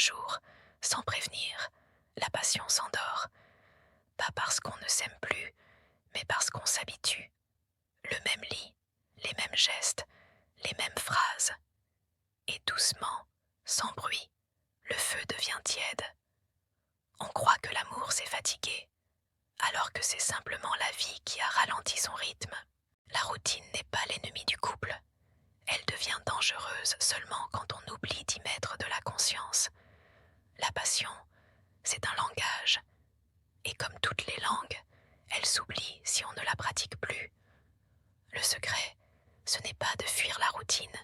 jour, sans prévenir, la passion s'endort. Pas parce qu'on ne s'aime plus, mais parce qu'on s'habitue. Le même lit, les mêmes gestes, les mêmes phrases. Et doucement, sans bruit, le feu devient tiède. On croit que l'amour s'est fatigué, alors que c'est simplement la vie qui a ralenti son rythme. La routine n'est pas l'ennemi du couple. Elle devient dangereuse seulement quand on oublie d'y mettre de la conscience. La passion, c'est un langage. Et comme toutes les langues, elle s'oublie si on ne la pratique plus. Le secret, ce n'est pas de fuir la routine,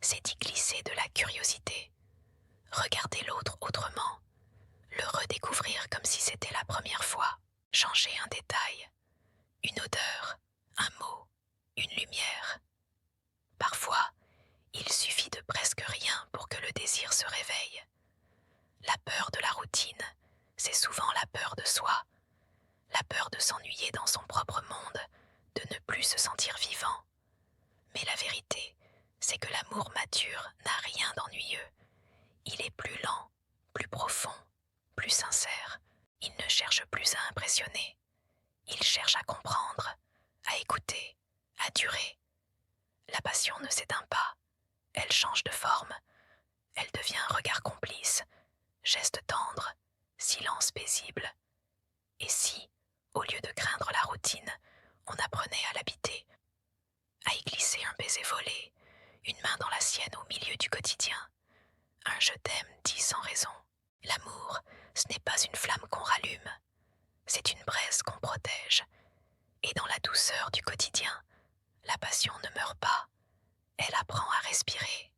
c'est d'y glisser de la curiosité. Regarder l'autre autrement, le redécouvrir comme si c'était la première fois. Changer un détail, une odeur, un mot, une lumière. Parfois, il suffit de presque rien pour que le désir se réveille. La peur de la routine, c'est souvent la peur de soi, la peur de s'ennuyer dans son propre monde, de ne plus se sentir vivant. Mais la vérité, c'est que l'amour mature n'a rien d'ennuyeux. Il est plus lent, plus profond, plus sincère. Il ne cherche plus à impressionner. Il cherche à comprendre, à écouter, à durer. La passion ne s'éteint pas. Elle change de forme. Elle devient un regard complice, geste tendre, silence paisible. Et si, au lieu de craindre la routine, on apprenait à l'habiter, à y glisser un baiser volé, une main dans la sienne au milieu du quotidien, un je t'aime dit sans raison. L'amour, ce n'est pas une flamme qu'on rallume, c'est une braise qu'on protège. Et dans la douceur du quotidien, la passion ne meurt pas, elle apprend à respirer.